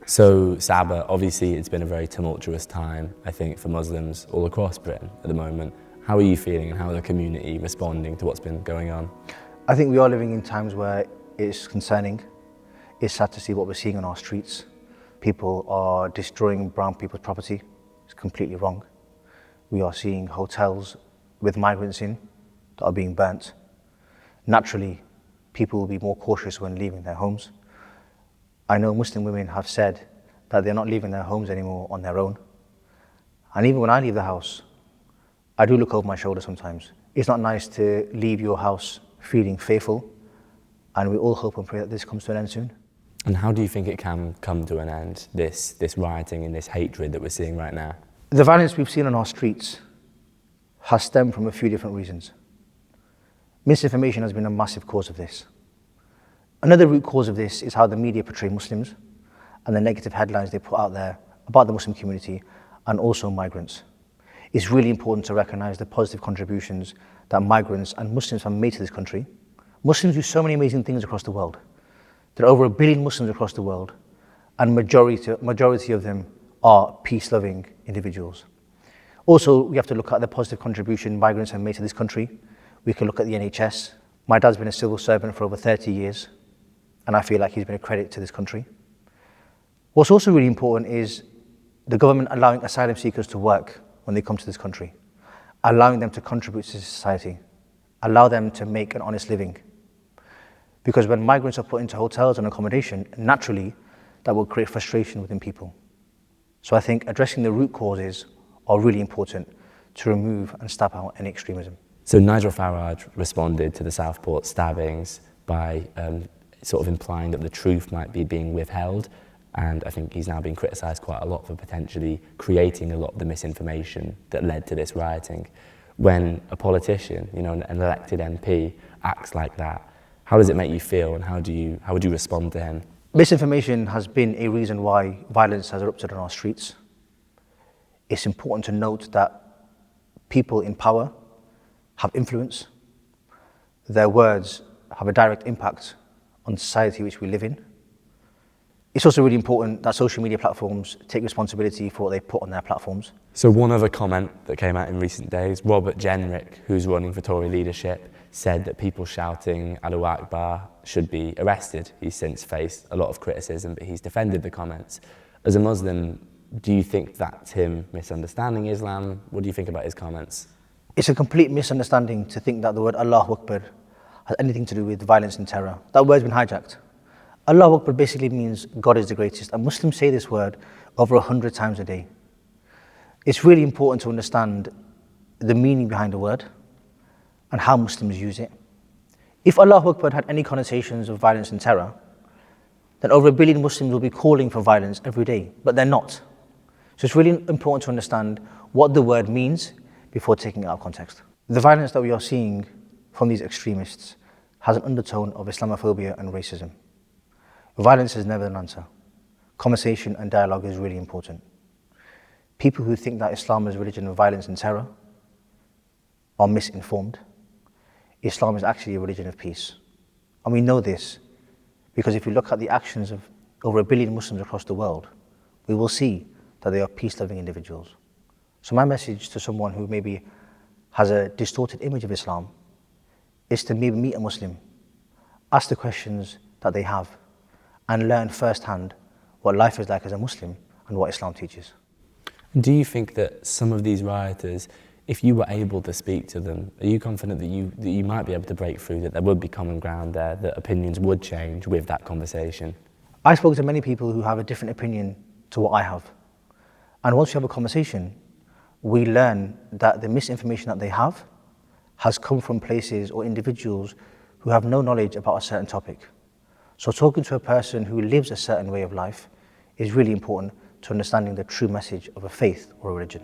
So Sabah, obviously it's been a very tumultuous time, I think, for Muslims all across Britain at the moment. How are you feeling and how are the community responding to what's been going on? I think we are living in times where it's concerning. It's sad to see what we're seeing on our streets. People are destroying brown people's property. It's completely wrong. We are seeing hotels with migrants in that are being burnt. Naturally, people will be more cautious when leaving their homes. I know Muslim women have said that they're not leaving their homes anymore on their own. And even when I leave the house, I do look over my shoulder sometimes. It's not nice to leave your house feeling fearful, and we all hope and pray that this comes to an end soon. And how do you think it can come to an end, this rioting and this hatred that we're seeing right now? The violence we've seen on our streets has stemmed from a few different reasons. Misinformation has been a massive cause of this. Another root cause of this is how the media portray Muslims and the negative headlines they put out there about the Muslim community and also migrants. It's really important to recognise the positive contributions that migrants and Muslims have made to this country. Muslims do so many amazing things across the world. There are over 1 billion Muslims across the world, and majority of them are peace-loving individuals. Also, we have to look at the positive contribution migrants have made to this country. We can look at the NHS. My dad's been a civil servant for over 30 years, and I feel like he's been a credit to this country. What's also really important is the government allowing asylum seekers to work when they come to this country, allowing them to contribute to society, allow them to make an honest living. Because when migrants are put into hotels and accommodation, naturally, that will create frustration within people. So I think addressing the root causes are really important to remove and stamp out any extremism. So Nigel Farage responded to the Southport stabbings by sort of implying that the truth might be being withheld, and I think he's now been criticised quite a lot for potentially creating a lot of the misinformation that led to this rioting. When a politician, an elected MP, acts like that, how does it make you feel, and how would you respond to him? Misinformation has been a reason why violence has erupted on our streets. It's important to note that people in power have influence. Their words have a direct impact on the society which we live in. It's also really important that social media platforms take responsibility for what they put on their platforms. So one other comment that came out in recent days, Robert Jenrick, who's running for Tory leadership, said that people shouting Allahu Akbar should be arrested. He's since faced a lot of criticism, but he's defended the comments. As a Muslim, do you think that's him misunderstanding Islam? What do you think about his comments? It's a complete misunderstanding to think that the word Allahu Akbar has anything to do with violence and terror. That word's been hijacked. Allahu Akbar basically means God is the greatest, and Muslims say this word over 100 times a day. It's really important to understand the meaning behind the word and how Muslims use it. If Allahu Akbar had any connotations of violence and terror, then over 1 billion Muslims will be calling for violence every day, but they're not. So it's really important to understand what the word means before taking it out of context. The violence that we are seeing from these extremists has an undertone of Islamophobia and racism. Violence is never an answer. Conversation and dialogue is really important. People who think that Islam is a religion of violence and terror are misinformed. Islam is actually a religion of peace. And we know this because if you look at the actions of over 1 billion Muslims across the world, we will see that they are peace-loving individuals. So my message to someone who maybe has a distorted image of Islam is to maybe meet a Muslim, ask the questions that they have, and learn firsthand what life is like as a Muslim and what Islam teaches. Do you think that some of these rioters, if you were able to speak to them, are you confident that you might be able to break through, that there would be common ground there, that opinions would change with that conversation? I spoke to many people who have a different opinion to what I have. And once we have a conversation, we learn that the misinformation that they have has come from places or individuals who have no knowledge about a certain topic. So talking to a person who lives a certain way of life is really important to understanding the true message of a faith or a religion.